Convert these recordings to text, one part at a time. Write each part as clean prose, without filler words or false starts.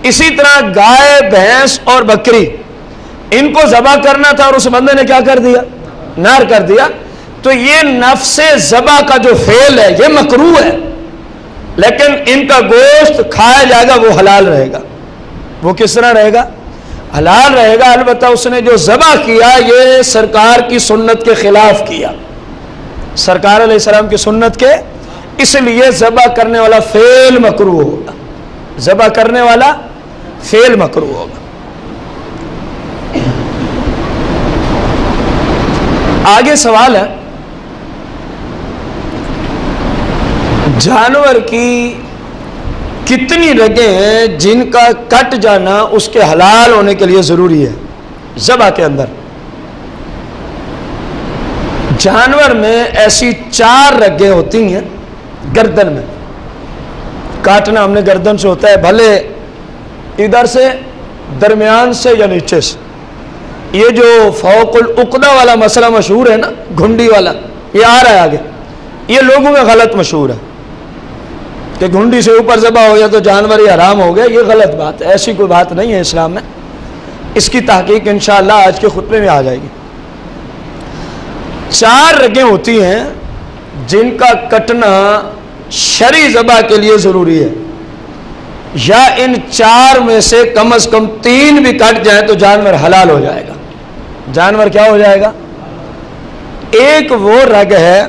اسی طرح گائے، بھینس اور بکری، ان کو ذبح کرنا تھا اور اس بندے نے کیا کر دیا؟ نار کر دیا. تو یہ نفس ذبح کا جو فعل ہے یہ مکروہ ہے، لیکن ان کا گوشت کھایا جائے گا، وہ حلال رہے گا. وہ کس طرح رہے گا؟ حلال رہے گا. البتہ اس نے جو ذبح کیا یہ سرکار کی سنت کے خلاف کیا، سرکار علیہ السلام کی سنت کے، اس لیے ذبح کرنے والا فعل مکروہ ہوگا. ذبح کرنے والا فعل مکروہ ہوگا. آگے سوال ہے، جانور کی کتنی رگیں ہیں جن کا کٹ جانا اس کے حلال ہونے کے لیے ضروری ہے ذبح کے اندر؟ جانور میں ایسی 4 رگیں ہوتی ہیں گردن میں. کاٹنا ہم نے گردن سے ہوتا ہے، بھلے ادھر سے، درمیان سے یا نیچے سے. یہ جو فوق العقدہ والا مسئلہ مشہور ہے نا، گھنڈی والا، یہ آ رہا ہے آگے. یہ لوگوں میں غلط مشہور ہے کہ گھنڈی سے اوپر ذبح ہو گیا تو جانور ہی حرام ہو گیا. یہ غلط بات ہے، ایسی کوئی بات نہیں ہے اسلام میں. اس کی تحقیق انشاءاللہ آج کے خطبے میں آ جائے گی. 4 رگیں ہوتی ہیں جن کا کٹنا شرعی ذبح کے لیے ضروری ہے، یا ان 4 میں سے کم از کم 3 بھی کٹ جائیں تو جانور حلال ہو جائے گا. جانور کیا ہو جائے گا؟ ایک وہ رگ ہے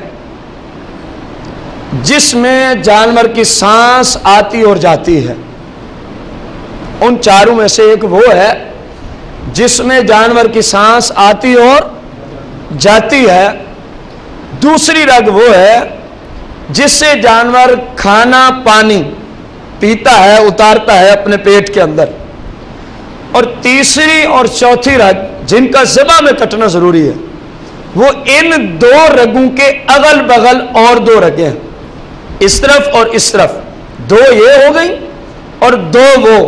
جس میں جانور کی سانس آتی اور جاتی ہے. ان 4 میں سے ایک وہ ہے جس میں جانور کی سانس آتی اور جاتی ہے. دوسری رگ وہ ہے جس سے جانور کھانا پانی پیتا ہے، اتارتا ہے اپنے پیٹ کے اندر. اور تیسری اور چوتھی رگ جن کا ذبح میں کٹنا ضروری ہے وہ ان 2 رگوں کے اگل بغل اور 2 رگیں ہیں، اس طرف اور اس طرف. 2 یہ ہو گئی اور 2 وہ.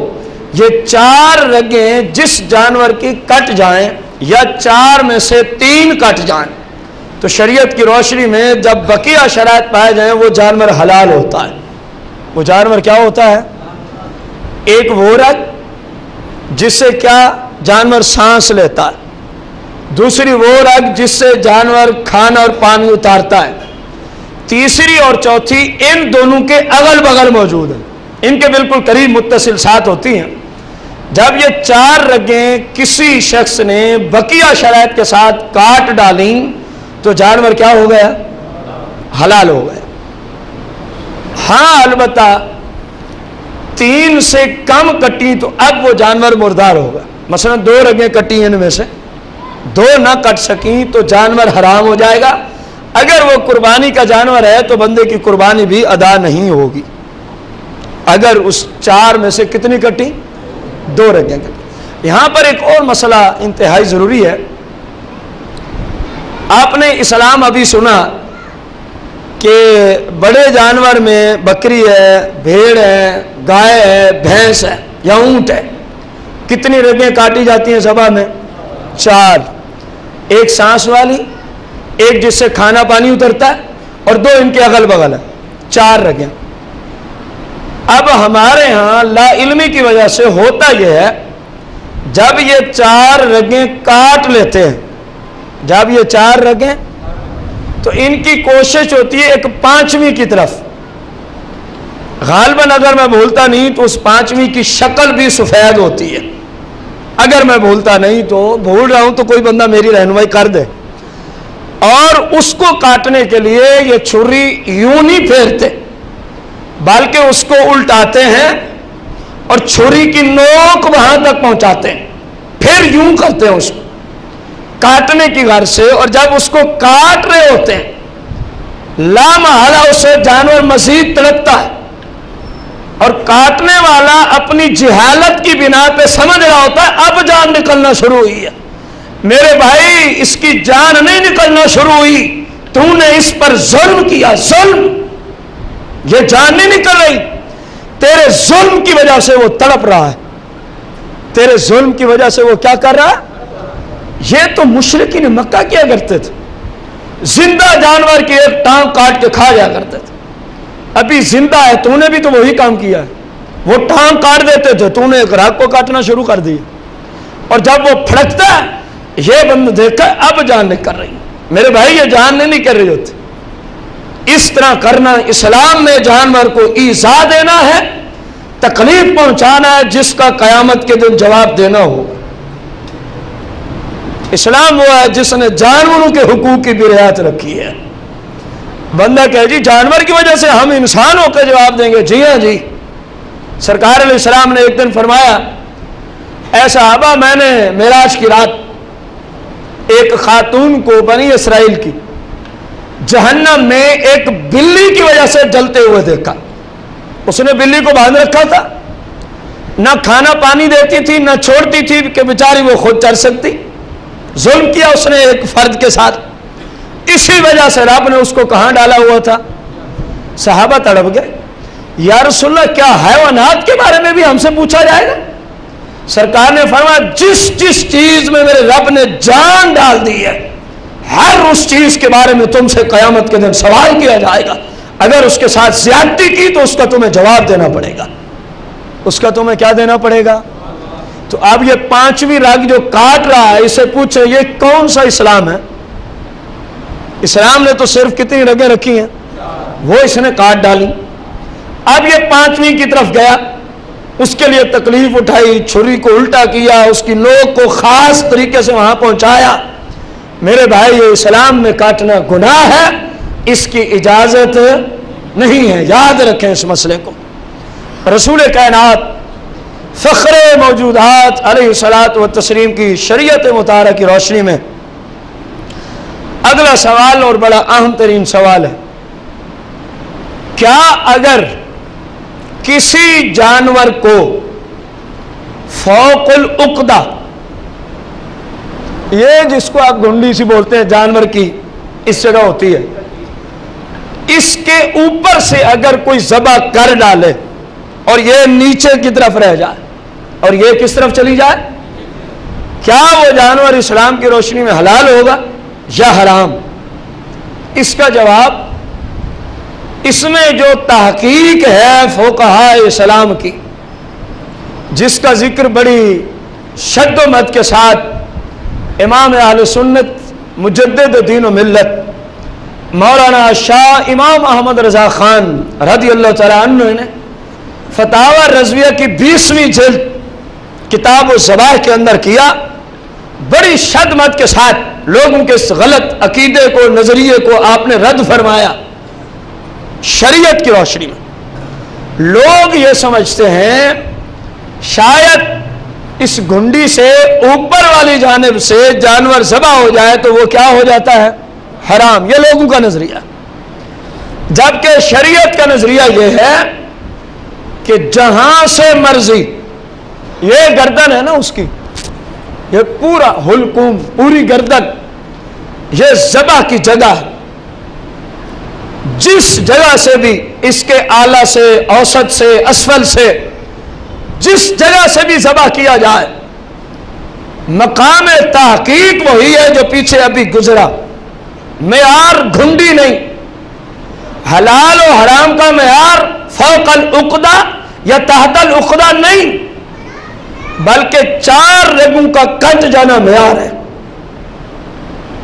یہ 4 رگیں جس جانور کی کٹ جائیں یا 4 میں سے 3 کٹ جائیں تو شریعت کی روشنی میں جب بقیہ شرائط پائے جائیں وہ جانور حلال ہوتا ہے. وہ جانور کیا ہوتا ہے؟ ایک وہ رگ جس سے کیا جانور سانس لیتا ہے، دوسری وہ رگ جس سے جانور کھانا اور پانی اتارتا ہے، تیسری اور چوتھی ان دونوں کے اگل بغل موجود ہیں، ان کے بالکل قریب متصل ساتھ ہوتی ہیں. جب یہ 4 رگیں کسی شخص نے بقیہ شرائط کے ساتھ کاٹ ڈالیں تو جانور کیا ہو گیا؟ حلال ہو گیا. ہاں البتہ 3 سے کم کٹی تو اب وہ جانور مردار ہوگا. مثلا 2 رگیں کٹی ان میں سے 2 نہ کٹ سکیں تو جانور حرام ہو جائے گا. اگر وہ قربانی کا جانور ہے تو بندے کی قربانی بھی ادا نہیں ہوگی. اگر اس 4 میں سے کتنی کٹی؟ 2 رگیں کٹی. یہاں پر ایک اور مسئلہ انتہائی ضروری ہے. آپ نے اسلام ابھی سنا کہ بڑے جانور میں بکری ہے، بھیڑ ہے، گائے ہے، بھینس ہے یا اونٹ ہے، کتنی رگیں کاٹی جاتی ہیں ذبح میں؟ 4. ایک سانس والی، ایک جس سے کھانا پانی اترتا ہے، اور 2 ان کے اگل بغل ہے. 4 رگیں. اب ہمارے ہاں لا علمی کی وجہ سے ہوتا یہ ہے جب یہ 4 رگیں کاٹ لیتے ہیں، جب یہ 4 رگیں، تو ان کی کوشش ہوتی ہے ایک 5ویں کی طرف. غالباً اگر میں بھولتا نہیں تو اس 5ویں کی شکل بھی سفید ہوتی ہے. اگر میں بھولتا نہیں تو، بھول رہا ہوں تو کوئی بندہ میری رہنمائی کر دے. اور اس کو کاٹنے کے لیے یہ چھری یوں نہیں پھیرتے بلکہ اس کو الٹاتے ہیں اور چھری کی نوک وہاں تک پہنچاتے ہیں، پھر یوں کرتے ہیں اس کو کاٹنے کی غرض سے. اور جب اس کو کاٹ رہے ہوتے ہیں لامحالہ اسے جانور مزید تڑپتا ہے اور کاٹنے والا اپنی جہالت کی بنا پہ سمجھ رہا ہوتا ہے اب جان نکلنا شروع ہوئی ہے. میرے بھائی اس کی جان نہیں نکلنا شروع ہوئی، تو نے اس پر ظلم کیا. ظلم، یہ جان نہیں نکل رہی، تیرے ظلم کی وجہ سے وہ تڑپ رہا ہے. تیرے ظلم کی وجہ سے وہ کیا کر رہا ہے؟ یہ تو مشرکین مکہ کیا کرتے تھے، زندہ جانور کی ایک ٹانگ کاٹ کے کھا جایا کرتے تھے. ابھی زندہ ہے تو نے بھی تو وہی کام کیا ہے. وہ ٹانگ کاٹ دیتے تھے، تو نے ایک راگ کو کاٹنا شروع کر دیا، اور جب وہ پھڑکتا ہے یہ بند دیکھا اب جان نہیں کر رہی، میرے بھائی یہ جان نہیں کر رہی ہوتی۔ اس طرح کرنا اسلام میں جانور کو ایذا دینا ہے، تکلیف پہنچانا ہے، جس کا قیامت کے دن جواب دینا ہو۔ اسلام وہ ہے جس نے جانوروں کے حقوق کی بھی رعایت رکھی ہے۔ بندہ کہے جی جانور کی وجہ سے ہم انسان ہو کے جواب دیں گے، جی ہاں جی۔ سرکار علیہ السلام نے ایک دن فرمایا، اے صحابہ میں نے معراج کی رات ایک خاتون کو بنی اسرائیل کی جہنم میں ایک بلی کی وجہ سے جلتے ہوئے دیکھا۔ اس نے بلی کو باندھ رکھا تھا، نہ کھانا پانی دیتی تھی نہ چھوڑتی تھی کہ بیچاری وہ خود چل سکتی، ظلم کیا اس نے ایک فرد کے ساتھ، اسی وجہ سے رب نے اس کو کہاں ڈالا ہوا تھا۔ صحابہ تڑپ گئے، یا رسول اللہ کیا حیوانات کے بارے میں بھی ہم سے پوچھا جائے گا؟ سرکار نے فرمایا جس جس چیز میں میرے رب نے جان ڈال دی ہے ہر اس چیز کے بارے میں تم سے قیامت کے دن سوال کیا جائے گا، اگر اس کے ساتھ زیادتی کی تو اس کا تمہیں جواب دینا پڑے گا، اس کا تمہیں کیا دینا پڑے گا۔ تو اب یہ پانچویں رگ جو کاٹ رہا ہے اسے پوچھیں یہ کون سا اسلام ہے؟ اسلام نے تو صرف کتنی رگیں رکھی ہیں، وہ اس نے کاٹ ڈالی۔ اب یہ پانچویں کی طرف گیا، اس کے لیے تکلیف اٹھائی، چھری کو الٹا کیا، اس کی نوک کو خاص طریقے سے وہاں پہنچایا۔ میرے بھائی یہ اسلام میں کاٹنا گناہ ہے، اس کی اجازت نہیں ہے، یاد رکھیں اس مسئلے کو۔ رسول کائنات فخر موجودات علیہ الصلاۃ والتسلیم کی شریعت مطہرہ کی روشنی میں اگلا سوال اور بڑا اہم ترین سوال ہے، کیا اگر کسی جانور کو فوق العقدہ، یہ جس کو آپ گھنڈی سی بولتے ہیں جانور کی اس جگہ ہوتی ہے، اس کے اوپر سے اگر کوئی ذبح کر ڈالے اور یہ نیچے کی طرف رہ جائے اور یہ کس طرف چلی جائے، کیا وہ جانور اسلام کی روشنی میں حلال ہوگا یا حرام؟ اس کا جواب اس میں جو تحقیق ہے فقہاء اسلام کی، جس کا ذکر بڑی شد و مد کے ساتھ امام اہل سنت مجدد دین و ملت مولانا شاہ امام احمد رضا خان رضی اللہ تعالیٰ عنہ نے فتاوی رضویہ کی 20ویں جلد کتاب الذبائح کے اندر کیا، بڑی شد مد کے ساتھ لوگوں کے اس غلط عقیدے کو، نظریے کو آپ نے رد فرمایا۔ شریعت کی روشنی میں لوگ یہ سمجھتے ہیں شاید اس گھنڈی سے اوپر والی جانب سے جانور ذبح ہو جائے تو وہ کیا ہو جاتا ہے؟ حرام۔ یہ لوگوں کا نظریہ، جبکہ شریعت کا نظریہ یہ ہے کہ جہاں سے مرضی، یہ گردن ہے نا اس کی، یہ پورا حلقوم، پوری گردن یہ ذبح کی جگہ ہے، جس جگہ سے بھی اس کے اعلیٰ سے، اوسط سے، اسفل سے، جس جگہ سے بھی ذبح کیا جائے، مقام تحقیق وہی ہے جو پیچھے ابھی گزرا، معیار گھنڈی نہیں۔ حلال و حرام کا معیار فوق العقدہ یا تحت العقدہ نہیں، بلکہ 4 رگوں کا کٹ جانا معیار ہے۔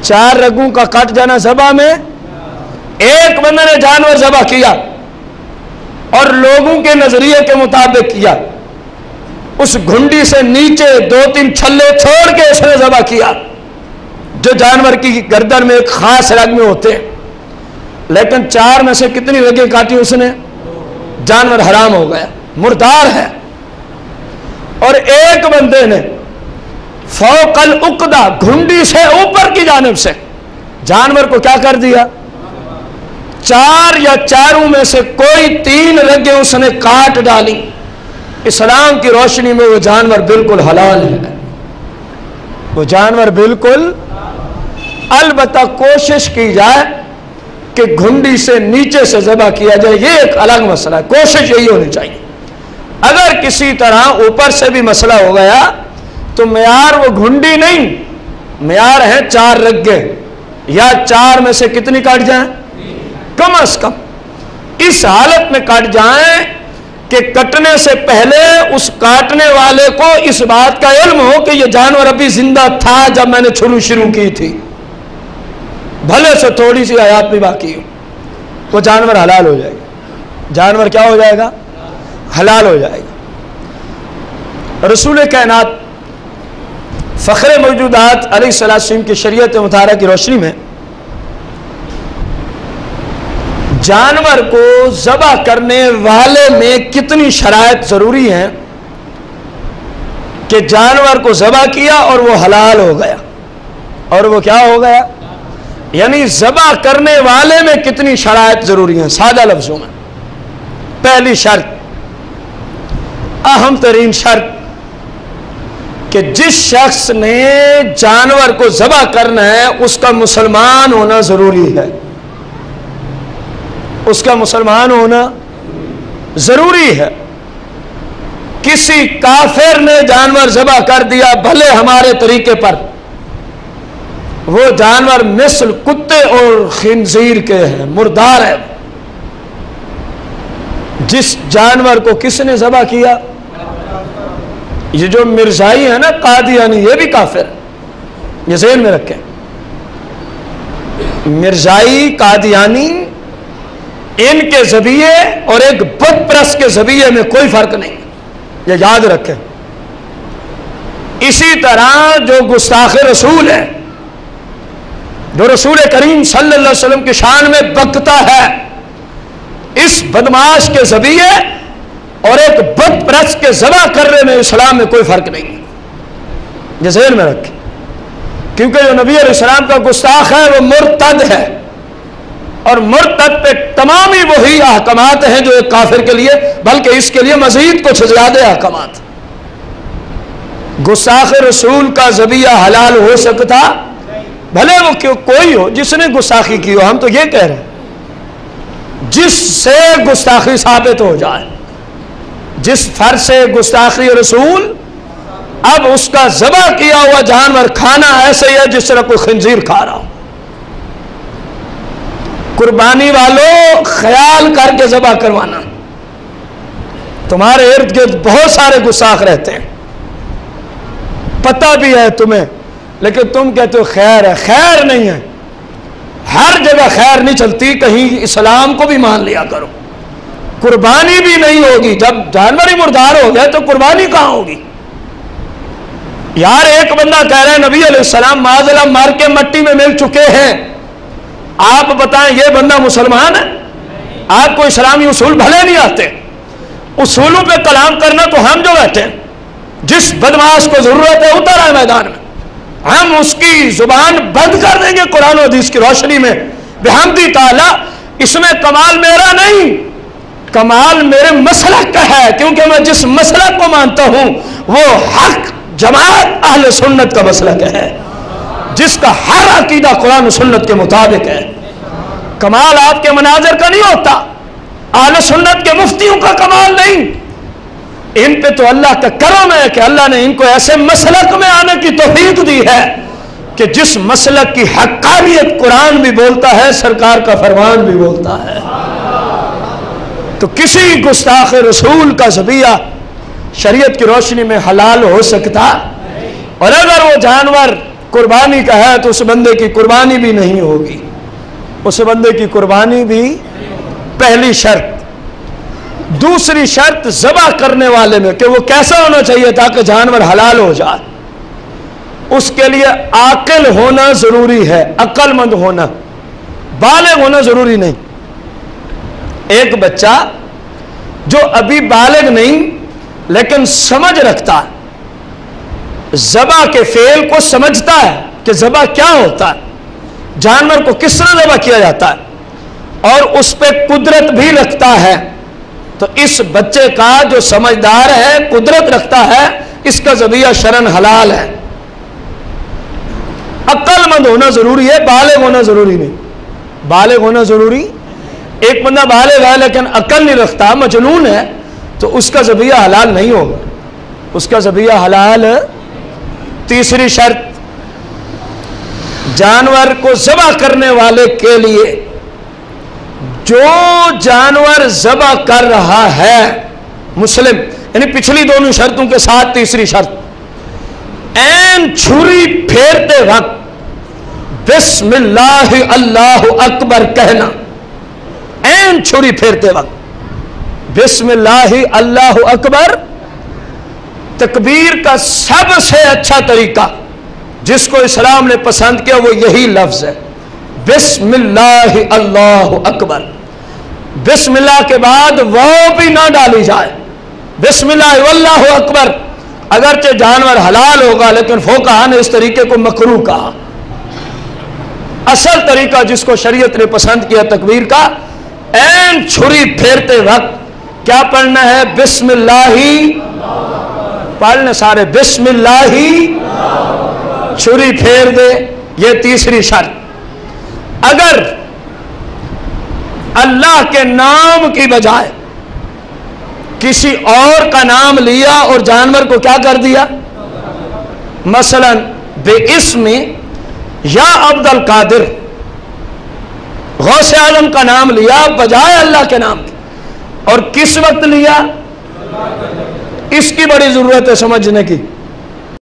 4 رگوں کا کٹ جانا ذبح میں، ایک بندے نے جانور ذبح کیا اور لوگوں کے نظریے کے مطابق کیا، اس گھنڈی سے نیچے 2-3 چھلے چھوڑ کے اس نے ذبح کیا، جو جانور کی گردن میں ایک خاص رگ میں ہوتے ہیں، لیکن 4 میں سے کتنی رگیں کاٹی اس نے؟ جانور حرام ہو گیا، مردار ہے۔ اور ایک بندے نے فوق العقدہ، گھنڈی سے اوپر کی جانب سے جانور کو کیا کر دیا؟ 4 یا 4 میں سے کوئی 3 رگیں اس نے کاٹ ڈالی۔ اسلام کی روشنی میں وہ جانور بالکل حلال ہے، وہ جانور بالکل، البتہ کوشش کی جائے کہ گھنڈی سے نیچے سے ذبح کیا جائے، یہ ایک الگ مسئلہ ہے، کوشش یہی ہونی چاہیے۔ اگر کسی طرح اوپر سے بھی مسئلہ ہو گیا تو معیار وہ گھنڈی نہیں، معیار ہے 4 رگیں، یا 4 میں سے کتنی کٹ جائیں؟ کم از کم اس حالت میں کٹ جائیں کہ کٹنے سے پہلے اس کاٹنے والے کو اس بات کا علم ہو کہ یہ جانور ابھی زندہ تھا جب میں نے چھری شروع کی تھی، بھلے سے تھوڑی سی حیات بھی باقی ہو، وہ جانور حلال ہو جائے گا۔ جانور کیا ہو جائے گا؟ حلال ہو جائے گا۔ رسول کائنات فخر موجودات علیہ السلام کی شریعت مطہرہ کی روشنی میں جانور کو ذبح کرنے والے میں کتنی شرائط ضروری ہیں کہ جانور کو ذبح کیا اور وہ حلال ہو گیا، اور وہ کیا ہو گیا؟ یعنی ذبح کرنے والے میں کتنی شرائط ضروری ہیں۔ سادہ لفظوں میں پہلی شرط، اہم ترین شرط، کہ جس شخص نے جانور کو ذبح کرنا ہے اس کا مسلمان ہونا ضروری ہے، اس کا مسلمان ہونا ضروری ہے۔ کسی کافر نے جانور ذبح کر دیا بھلے ہمارے طریقے پر، وہ جانور مثل کتے اور خنزیر کے ہیں، مردار ہے۔ جس جانور کو کس نے ذبح کیا؟ یہ جو مرزائی ہے نا، قادیانی، یہ بھی کافر ہے، یہ ذہن میں رکھیں۔ مرزائی، قادیانی، ان کے ذبیحے اور ایک بت پرست کے ذبیحے میں کوئی فرق نہیں، یہ یاد رکھیں۔ اسی طرح جو گستاخ رسول ہے، جو رسول کریم صلی اللہ علیہ وسلم کی شان میں بکتا ہے، اس بدماش کے ذبیحے اور ایک بت پرست کے ذبح کرنے میں اسلام میں کوئی فرق نہیں ہے، یہ ذہن میں رکھیں۔ کیونکہ جو نبی علیہ السلام کا گستاخ ہے وہ مرتد ہے، اور مرتد پہ تمام ہی وہی احکامات ہیں جو ایک کافر کے لیے، بلکہ اس کے لیے مزید کچھ زیادہ احکامات۔ گستاخ رسول کا ذبیحہ حلال ہو سکتا، بھلے وہ کوئی ہو جس نے گستاخی کی ہو، ہم تو یہ کہہ رہے ہیں جس سے گستاخی ثابت ہو جائے، جس فرض سے گستاخی رسول، اب اس کا ذبح کیا ہوا جانور کھانا ایسے ہی ہے جس طرح کوئی خنزیر کھا رہا ہو۔ قربانی والوں خیال کر کے ذبح کروانا، تمہارے ارد گرد بہت سارے گستاخ رہتے ہیں، پتہ بھی ہے تمہیں، لیکن تم کہتے ہو خیر ہے، خیر نہیں ہے، ہر جگہ خیر نہیں چلتی، کہیں اسلام کو بھی مان لیا کرو۔ قربانی بھی نہیں ہوگی، جب جانور ہی مردار ہو گئے تو قربانی کہاں ہوگی؟ یار ایک بندہ کہہ رہا ہے نبی علیہ السلام معاذ اللہ مار کے مٹی میں مل چکے ہیں، آپ بتائیں یہ بندہ مسلمان ہے؟ آپ کو اسلامی اصول بھلے نہیں آتے، اصولوں پہ کلام کرنا تو ہم جو بیٹھے ہیں، جس بدماش کو ضرورت ہے اتر آئے میدان میں، ہم اس کی زبان بند کر دیں گے قرآن و حدیث کی روشنی میں بحمدی تعالی۔ اس میں کمال میرا نہیں، کمال میرے مسلک کا ہے، کیونکہ میں جس مسلک کو مانتا ہوں وہ حق جماعت اہل سنت کا مسلک ہے، جس کا ہر عقیدہ قرآن و سنت کے مطابق ہے۔ کمال آپ کے مناظر کا نہیں ہوتا، اہل سنت کے مفتیوں کا کمال نہیں، ان پہ تو اللہ کا کرم ہے کہ اللہ نے ان کو ایسے مسلک میں آنے کی توفیق دی ہے کہ جس مسلک کی حقانیت قرآن بھی بولتا ہے، سرکار کا فرمان بھی بولتا ہے۔ تو کسی گستاخ رسول کا ذبیحہ شریعت کی روشنی میں حلال ہو سکتا، اور اگر وہ جانور قربانی کا ہے تو اس بندے کی قربانی بھی نہیں ہوگی، اس بندے کی قربانی بھی، پہلی شرط۔ دوسری شرط ذبح کرنے والے میں کہ وہ کیسا ہونا چاہیے تاکہ جانور حلال ہو جائے، اس کے لیے عاقل ہونا ضروری ہے، عقل مند ہونا، بالغ ہونا ضروری نہیں۔ ایک بچہ جو ابھی بالغ نہیں لیکن سمجھ رکھتا ہے، ذبح کے فعل کو سمجھتا ہے کہ ذبح کیا ہوتا ہے، جانور کو کس طرح ذبح کیا جاتا ہے، اور اس پہ قدرت بھی رکھتا ہے، تو اس بچے کا جو سمجھدار ہے، قدرت رکھتا ہے، اس کا ذبیحہ شرعاً حلال ہے۔ عقل مند ہونا ضروری ہے، بالغ ہونا ضروری نہیں۔ بالغ ہونا ضروری، ایک بندہ بالغ ہے لیکن عقل نہیں رکھتا، مجنون ہے، تو اس کا ذبیحہ حلال نہیں ہوگا، اس کا ذبیحہ حلال۔ تیسری شرط، جانور کو ذبح کرنے والے کے لیے جو جانور ذبح کر رہا ہے مسلم، یعنی پچھلی دونوں شرطوں کے ساتھ تیسری شرط، این چھری پھیرتے وقت بسم اللہ اللہ اکبر کہنا، این چھری پھیرتے وقت بسم اللہ اللہ اکبر تکبیر کا سب سے اچھا طریقہ جس کو اسلام نے پسند کیا وہ یہی لفظ ہے، بسم اللہ اللہ اکبر۔ بسم اللہ کے بعد واو بھی نہ ڈالی جائے، بسم اللہ واللہ اکبر، اگرچہ جانور حلال ہوگا لیکن فقہا نے اس طریقے کو مکروہ کہا۔ اصل طریقہ جس کو شریعت نے پسند کیا تکبیر کا، این چھری پھیرتے وقت کیا پڑھنا ہے؟ بسم اللہ، پڑھنے سارے بسم اللہ، چھری پھیر دے، یہ تیسری شرط۔ اگر اللہ کے نام کی بجائے کسی اور کا نام لیا اور جانور کو کیا کر دیا؟ مثلا بے اسم یا عبد القادر، غوث اعظم کا نام لیا بجائے اللہ کے نام کے، اور کس وقت لیا؟ اس کی بڑی ضرورت ہے سمجھنے کی۔